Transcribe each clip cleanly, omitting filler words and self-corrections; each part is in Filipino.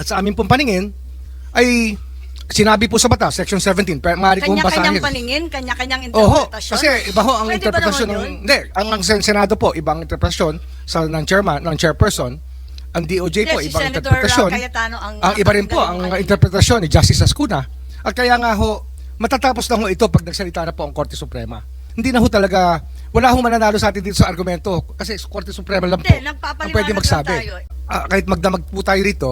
At sa aming pong paningin, ay sinabi po sa batas, Section 17, maaari kong basahin. Kanya-kanyang paningin, kanya-kanyang Oho, interpretasyon. kasi iba ho ang Pwede ba interpretasyon naman ng... yun? Hindi, ang Senado po, ibang interpretasyon ng chairman, ng chairperson. Ang DOJ po, Yes, si ibang Senator interpretasyon. Cayetano Ang iba rin po, ang interpretasyon ni Justice Ascuna. At kaya nga ho, matatapos na ho ito pag nagsalita na po ang Korte Suprema. Hindi na ho talaga, wala ho mananalo sa atin dito sa argumento. Kasi Korte Suprema lang po Hindi, ang nagpapaliwanag pwede lang magsabi. tayo. Kahit magdamag po tayo rito,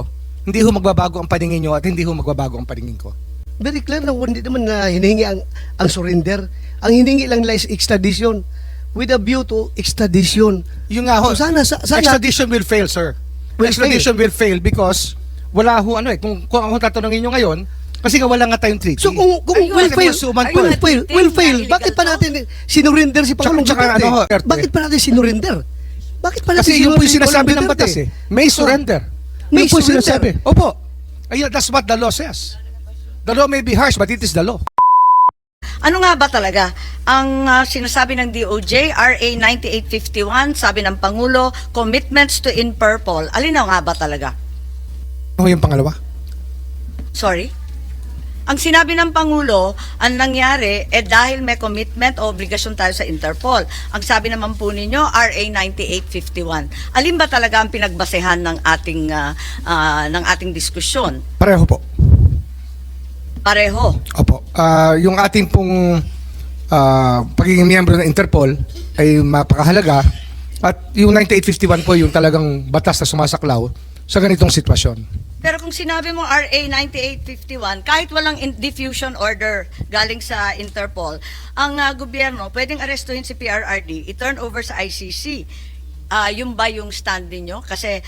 hindi ho magbabago ang paningin nyo at hindi ho magbabago ang paningin ko. Very clear na hindi naman na hinihingi ang surrender. Ang hinihingi lang nila is extradition with a view to extradition. Yung nga ho, So sana extradition will fail, sir. Will Extradition will fail because wala ho ano kung ako tatanungin nyo ngayon, kasi nga wala nga tayong treaty. So kung Ayun, will kasi fail, masuman po will eh. fail, will fail, Illegal bakit pa to? natin sinurrender si Pangulong Tsaka Duterte? ano ho, Duterte. Bakit pa natin sinurrender? Bakit pa natin Kasi yun po yung sinasabi ng Duterte? batas eh. May surrender. May Yun po yung surrender. sinasabi. Opo. Ayun, that's what the law says. The law may be harsh, but it is the law. Ano nga ba talaga ang sinasabi ng DOJ, RA 9851, sabi ng Pangulo, commitments to Interpol. Alin na nga ba talaga? Ano yung pangalawa? Sorry? Ang sinabi ng Pangulo, ang nangyari, dahil may commitment o obligasyon tayo sa Interpol. Ang sabi naman po ninyo, RA 9851. Alin ba talaga ang pinagbasehan ng ating diskusyon? Pareho po. Pareho. Opo. Yung ating pong pagiging miyembro ng Interpol ay mapakahalaga at yung 9851 po yung talagang batas na sumasaklaw sa ganitong sitwasyon. Pero kung sinabi mo RA 9851, kahit walang diffusion order galing sa Interpol, ang gobyerno pwedeng arestuhin si PRRD, i-turn over sa ICC. Yung ba yung stand ninyo? Kasi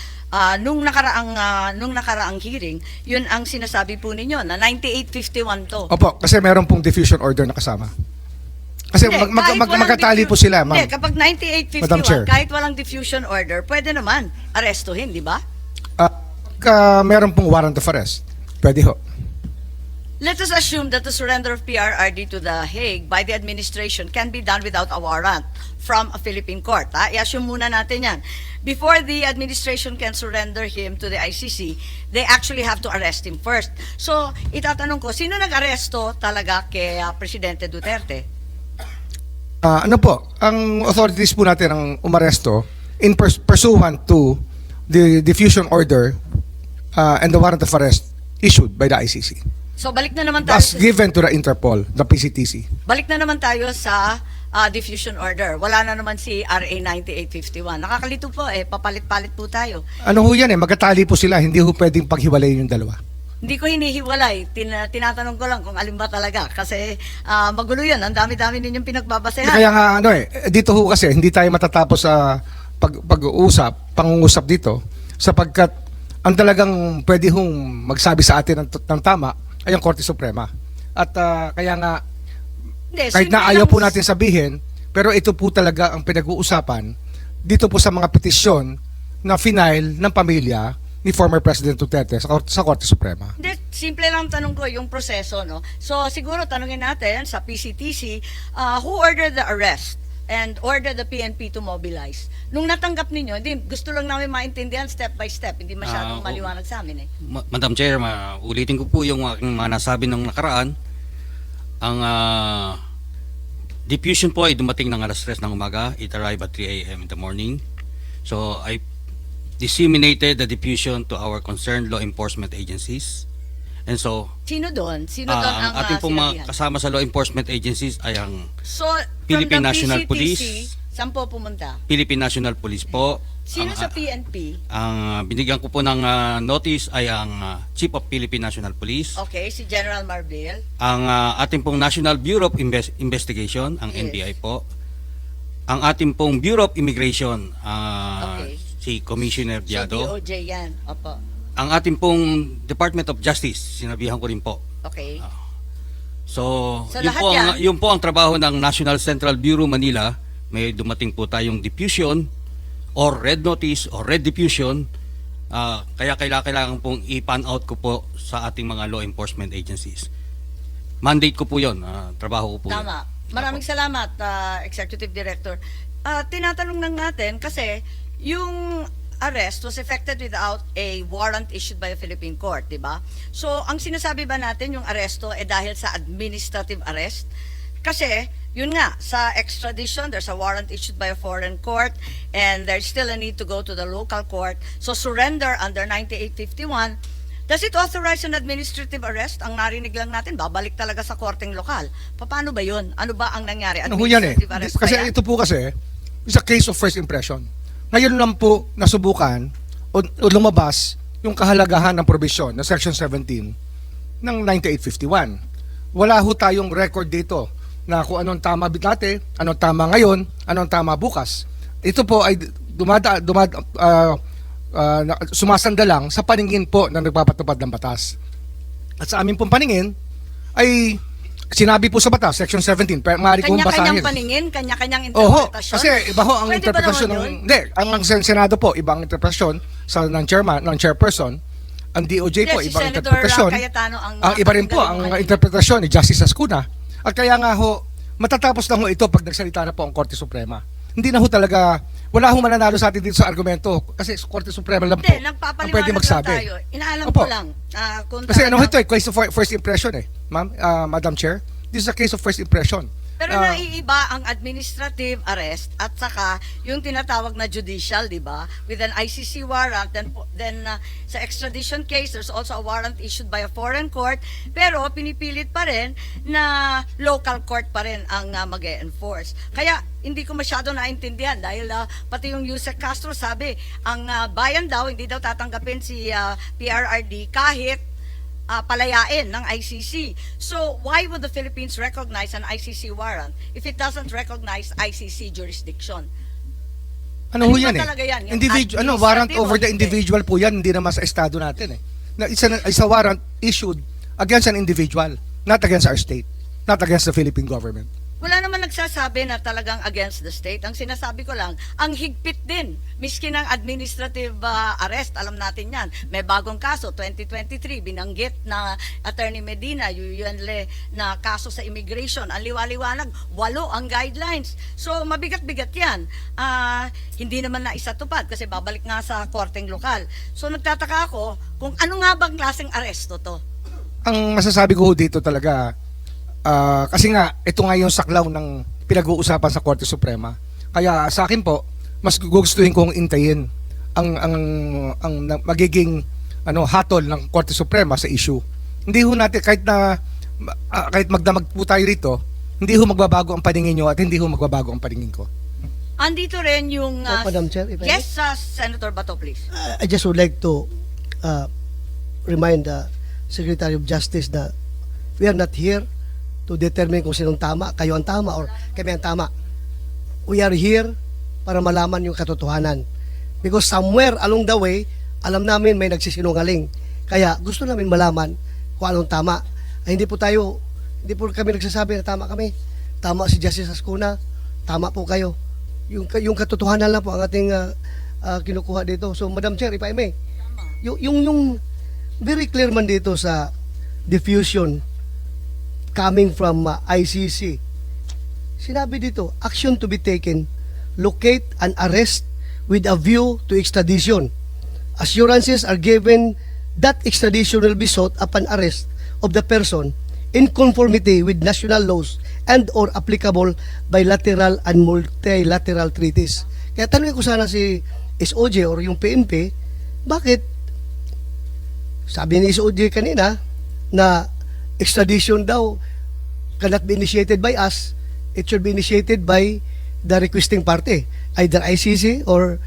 nung nakaraang hearing, yun ang sinasabi po ninyo na 9851 to. Opo, kasi meron pong diffusion order na kasama. Kasi Hindi, kahit walang magkatali po sila, ma'am. Hindi, kapag Madam Chair. 9851, kahit walang diffusion order, pwede naman arestuhin, di ba? Meron pong warrant of arrest. Pwede ho. Let us assume that the surrender of PRRD to The Hague by the administration can be done without a warrant from a Philippine court. I-assume muna natin yan. Before the administration can surrender him to the ICC, they actually have to arrest him first. So, itatanong ko, sino nag-aresto talaga kay Presidente Duterte? Ano po, ang authorities po natin ang umaresto in pursuant to the diffusion order and the warrant of arrest issued by the ICC. So, balik na naman tayo As given to the Interpol, the PCTC. balik na naman tayo sa diffusion order. Wala na naman si RA 9851. Nakakalito po papalit-palit po tayo. Ano ho yan magkatali po sila, hindi ho pwedeng paghiwalayin yung dalawa. Hindi ko hinihiwalay. Tinatanong ko lang kung alin ba talaga. Kasi magulo yun. Ang dami-dami ninyong pinagbabasehan. Kaya nga dito ho kasi hindi tayo matatapos sa pangungusap dito sapagkat ang talagang pwede hong magsabi sa atin ng tama ay ang Korte Suprema. At kaya nga Hindi, kahit simple na ayaw lang- po natin sabihin, pero ito po talaga ang pinag-uusapan dito po sa mga petisyon na final ng pamilya ni former President Duterte sa Korte Suprema. Hindi, simple lang tanong ko yung proseso, no? So, siguro tanungin natin sa PCTC, who ordered the arrest and ordered the PNP to mobilize? Nung natanggap ninyo, hindi, gusto lang namin maintindihan step by step, hindi masyadong maliwanag sa amin Madam Chair, ulitin ko po yung aking mga nasabi ng nakaraan. Ang diffusion po ay dumating ng alas 3 ng umaga. It arrived at 3 a.m. in the morning. So I disseminated the diffusion to our concerned law enforcement agencies. And so, Sino doon? Sino doon ang ang ating pong sinabihan? mga kasama sa law enforcement agencies ay ang So, Philippine from the National PCTC, Police. saan po pumunta? Philippine National Police po. Sino Ang, sa PNP? Ang binigyan ko po ng notice ay ang Chief of Philippine National Police. Okay, si General Marbil. Ang ating pong National Bureau of Investigation, ang Yes. NBI po. Ang ating pong Bureau of Immigration, Okay. si Commissioner So, Diado. DOJ yan. Opo. Ang ating pong Department of Justice, sinabihan ko rin po. Okay. So, Sa yun lahat po, yan? yun po ang trabaho ng National Central Bureau Manila. May dumating po tayong diffusion or red notice or red diffusion. Kaya kailangan pong i-pan out ko po sa ating mga law enforcement agencies. Mandate ko po yun. Trabaho ko po yun. Tama. Maraming salamat, Executive Director. Tinatanong lang natin kasi yung arrest was effected without a warrant issued by a Philippine court, di ba? So, ang sinasabi ba natin yung aresto dahil sa administrative arrest? Kasi, yun nga, sa extradition, there's a warrant issued by a foreign court and there's still a need to go to the local court. So, surrender under 9851, does it authorize an administrative arrest? Ang narinig lang natin, babalik talaga sa korteng lokal. Paano ba yun? Ano ba ang nangyari? Ano ho yan eh? Administrative arrest ba Kasi yan? ito po kasi, it's a case of first impression. Ngayon lang po nasubukan o lumabas yung kahalagahan ng provision ng Section 17 ng 9851. Wala ho tayong record dito na kung anong tama dati, anong tama ngayon, anong tama bukas. Ito po ay sumasanda lang sa paningin po na nagpapatupad ng batas. At sa aming pong paningin ay sinabi po sa batas, Section 17, pero maaari kong basahin. Kanya-kanyang paningin, kanya-kanyang Oho, interpretasyon. kasi iba ho ang Pwede ba interpretasyon naman ng... yun? Hindi, ang Senado po, ibang interpretasyon ng chairman, ng chairperson. Ang DOJ po, Yes, si ibang Senator interpretasyon. Cayetano ang Iba rin po ang kanina. interpretasyon ni Justice Ascuna. At kaya nga ho, matatapos lang ho ito pag nagsalita na po ang Korte Suprema. Hindi na ho talaga, wala ho mananalo sa atin dito sa argumento. Kasi Korte Suprema lang po Hindi, ang nagpapaliwanag pwede lang magsabi. tayo. Inaalam Opo. ko lang. Kung Kasi ano talagang- ito case of first impression ma'am, Madam Chair. This is a case of first impression. Pero naiiba ang administrative arrest at saka yung tinatawag na judicial, di ba? With an ICC warrant, then sa extradition case, there's also a warrant issued by a foreign court, pero pinipilit pa rin na local court pa rin ang mag-e-enforce. Kaya hindi ko masyado naintindihan dahil pati yung Yusek Castro sabi, ang bayan daw, hindi daw tatanggapin si PRRD kahit palayain ng ICC. So, why would the Philippines recognize an ICC warrant if it doesn't recognize ICC jurisdiction? Ano ho Ano ba yan talaga yan? Yung Warrant administrative over o the hindi? individual po yan, hindi naman sa estado natin Na isa warrant issued against an individual, not against our state, not against the Philippine government. Wala naman nagsasabi na talagang against the state. Ang sinasabi ko lang, ang higpit din. Miski ng administrative arrest, alam natin yan. May bagong kaso, 2023, binanggit na Attorney Medina, yun na kaso sa immigration. Ang liwaliwanag, 8 ang guidelines. So, mabigat-bigat yan. Hindi naman na isatupad kasi babalik nga sa korteng lokal. So, nagtataka ako kung ano nga bang klaseng aresto to? Ang masasabi ko ho dito talaga, kasi nga, ito nga yung saklaw ng pinag-uusapan sa Korte Suprema. Kaya sa akin po, mas gugustuhin kong intayin ang magiging hatol ng Korte Suprema sa issue. Hindi ho natin, kahit magdamag po tayo rito, hindi ho magbabago ang paningin nyo at hindi ho magbabago ang paningin ko. Andito rin yung... Madam Chair, if I may? yes, Senator Bato, please. I just would like to remind the Secretary of Justice that we are not here to determine kung sinong tama, kayo ang tama or kami ang tama. We are here para malaman yung katotohanan. Because somewhere along the way, alam namin may nagsisinungaling. Kaya gusto namin malaman kung anong tama. Ay, hindi po kami nagsasabi na tama kami. Tama si Justice Ascuna, tama po kayo. Yung katotohanan lang po ang ating kinukuha dito. So, Madam Chair, if I may, yung very clear man dito sa diffusion coming from ICC. Sinabi dito, action to be taken, locate and arrest with a view to extradition. Assurances are given that extradition will be sought upon arrest of the person in conformity with national laws and or applicable bilateral and multilateral treaties. Kaya tanongin ko sana si SOJ or yung PNP, bakit sabi ni SOJ kanina na extradition daw cannot be initiated by us, it should be initiated by the requesting party, either ICC or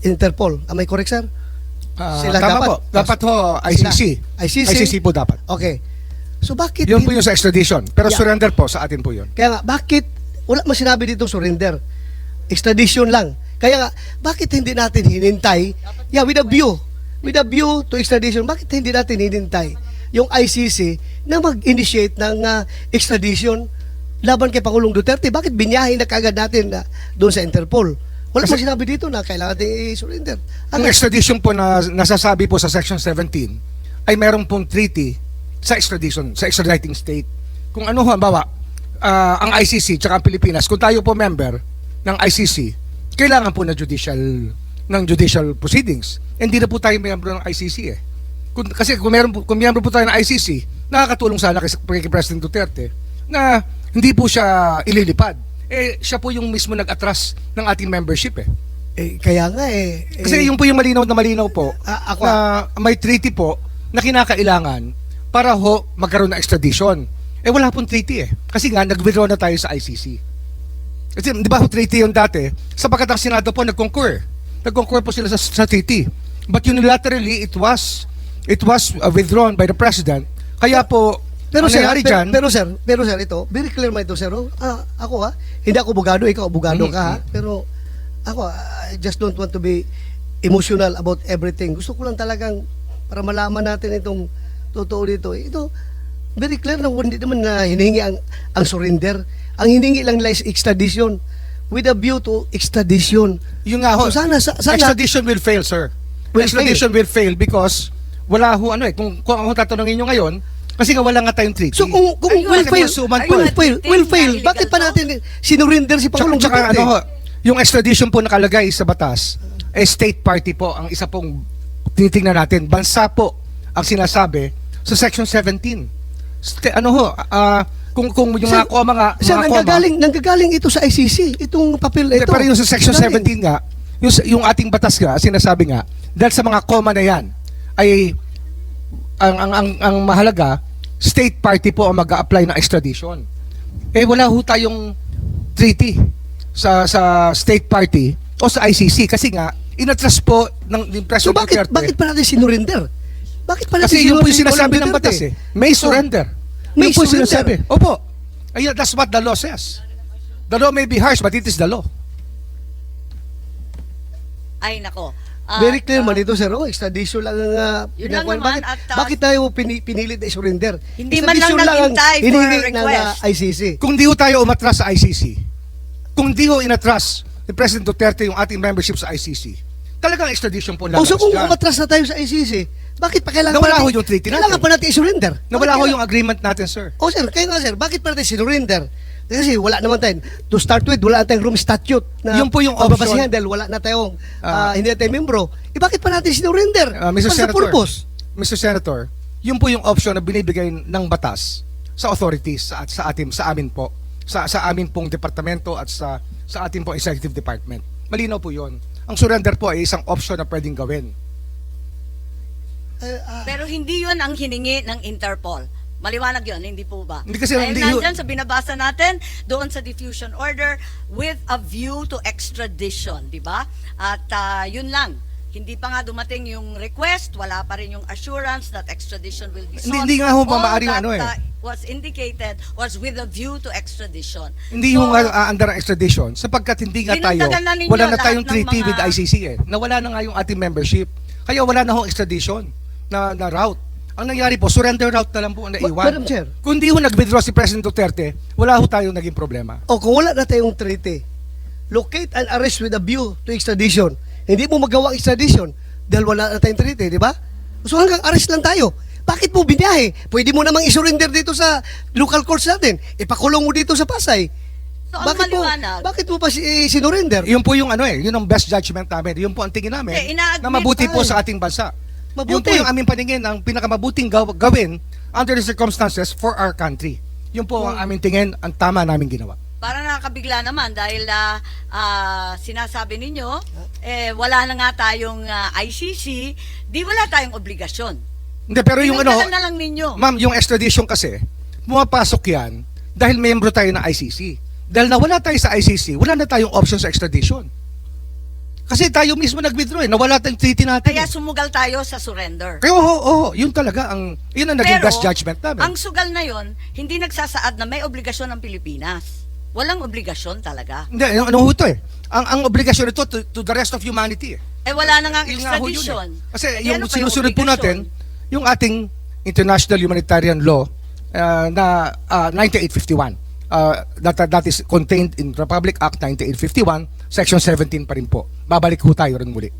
Interpol. Am I correct, sir? Sila Tama dapat. po. Dapat ho, ICC. ICC? ICC po dapat. Okay. So bakit Yun po yung sa extradition. Pero Yeah. surrender po sa atin po yun. Kaya nga, bakit wala mo sinabi dito surrender? Extradition lang. Kaya nga, bakit hindi natin hinintay? Yeah, with a view to extradition, bakit hindi natin hinintay yung ICC na mag-initiate ng extradition laban kay Pangulong Duterte? Bakit binyahin na kagad natin doon sa Interpol? Wala mo sinabi dito na kailangan natin i-surrender. Ang extradition po na nasasabi po sa Section 17 ay meron pong treaty sa extradition, sa extraditing state. Kung ano halimbawa, ang ICC tsaka ang Pilipinas, kung tayo po member ng ICC, kailangan po na judicial ng judicial proceedings. Hindi na po tayo miyembro ng ICC eh. Kasi kung miyembro po tayo ng ICC, nakakatulong sana kay President Duterte na hindi po siya ililipad. Eh, siya po yung mismo nag-atras ng ating membership eh. Kaya nga Kasi yung po yung malinaw na malinaw po ako, na may treaty po na kinakailangan para ho magkaroon ng extradition. Eh wala pong treaty eh. Kasi nga nag-withdraw na tayo sa ICC. Kasi di ba ho treaty yung dati? Sapagkat ang Senado po nag-concur. Nag-concur po sila sa treaty. But unilaterally it was withdrawn by the President. Kaya po pero ang sir, nangyari dyan, pero sir, ito, very clear man ito, sir. Ako hindi ako abogado, ikaw abogado ka ha. Pero ako, I just don't want to be emotional about everything. Gusto ko lang talagang para malaman natin itong totoo dito. Ito, very clear na hindi naman na hinihingi ang surrender. Ang hinihingi lang nila is extradition with a view to extradition. yung nga ho, So, sana extradition will fail, sir. Will Extradition will fail because wala ho kung ako tatanungin nyo ngayon, kasi nga wala nga tayong treaty. So kung Ayun, will kasi fail, masuman po. will fail, Illegal bakit pa to? natin sinurinder si Pangulong Tsaka Duterte? ano ho, yung extradition po nakalagay sa batas, state party po ang isa pong tinitingnan natin. Bansa po ang sinasabi sa Section 17. Kung yung Sir, mga koma nga, Sir, mga koma, nanggagaling ito sa ICC, itong papel Hindi, ito. pero yung sa Section Galing. 17 nga, yung ating batas nga, sinasabi nga, dahil sa mga koma na yan, ay ang mahalaga, state party po ang mag-a-apply ng extradition. Eh wala ho tayong treaty sa state party o sa ICC kasi nga, inatras po ng So President bakit Duterte. pa natin sinurinder? Bakit pa natin Kasi yun po yung sinurinder sinasabi Pangulong ng batas Duterte? eh. May surrender. May Yun po yung surrender. sinasabi. Opo. Ayun, that's what the law says. The law may be harsh, but it is the law. Ay, nako. Very clear man ito, sir. Extradition lang ang Yun lang pinakuan. naman, at, Bakit tayo pinilit na surrender? Hindi man lang naghintay for a request. ICC. Kung di ho tayo umatras sa ICC, kung di ho inatras ni President Duterte yung ating membership sa ICC, talagang extradition po O so lalabas kung dyan. umatras na tayo sa ICC, bakit pa kailangan Nawala ho yung treaty natin. Kailangan pa natin i-surrender. Nawala ho Bakit yung agreement natin, sir. O sir, kaya nga sir, bakit pa natin sinurrender? Kasi wala naman tayo, to start with, wala na tayong room statute na Yun po yung option. babasihan dahil wala na tayong, hindi na tayong membro. Bakit pa natin sinurrender? Mr. Para sa Senator, purpose. Mr. Senator, yun po yung option na binibigay ng batas sa authorities, sa amin po, sa amin pong departamento at sa ating pong executive department. Malinaw po yun. Ang surrender po ay isang option na pwedeng gawin. Pero hindi yun ang hiningi ng Interpol. Maliwanag yun, hindi po ba? Hindi kasi- Dahil hindi nandyan yun- sa binabasa natin, doon sa diffusion order with a view to extradition, di ba? At yun lang. Hindi pa nga dumating yung request, wala pa rin yung assurance that extradition will be sought. Hindi nga ho All maaaring that, was indicated was with a view to extradition. Hindi So, yung aandar ang extradition sapagkat hindi nga tayo, Dinagdagan na ninyo wala na lahat tayong ng treaty mga- with ICC eh. Nawala na nga yung ating membership. Kaya wala na hong extradition na route. Ang nangyari po, surrender route na lang po ang naiwan. Madam Chair. Kung di ho nag-withdraw si President Duterte, wala ho tayong naging problema. O kung wala na tayong treaty, locate and arrest with a view to extradition. Hindi mo magawa ang extradition dahil wala na tayong treaty, di ba? So hanggang arrest lang tayo. Bakit mo binahe? Pwede mo namang isurrender dito sa local courts natin. Ipakulong mo dito sa Pasay. So, ang maliwanag. Bakit mo pa sinurrender? Yun po yung yun ang best judgment namin. Yun po ang tingin namin ina-admit na mabuti po tayo. sa ating bansa. Mabuti. Yun po yung aming paningin, ang pinakamabuting gawin under the circumstances for our country. Yun po ang aming tingin, ang tama namin ginawa. Para nakakabigla naman dahil sinasabi ninyo, wala na nga tayong ICC, di wala tayong obligasyon. Hindi, pero yung Dinagdagan na lang ninyo. ma'am, yung extradition kasi, pumapasok yan dahil membro tayo ng ICC. Dahil nawala tayo sa ICC, wala na tayong option sa extradition. Kasi tayo mismo nag-withdraw nawala tayong treaty natin. Kaya sumugal tayo sa surrender. Kaya yun talaga, yun ang naging Pero, best judgment namin. ang sugal na yon, hindi nagsasaad na may obligasyon ng Pilipinas. Walang obligasyon talaga. Hindi, ano ho ito eh. Ang obligasyon ito to the rest of humanity eh. Wala na nga ang Yun nga ho yun extradition. eh. Kasi Eh, yung ano pa sinusunod po obligasyon? natin, yung ating international humanitarian law na 9851. That is contained in Republic Act 9851, Section 17 pa rin po. Babalik ho tayo rin muli.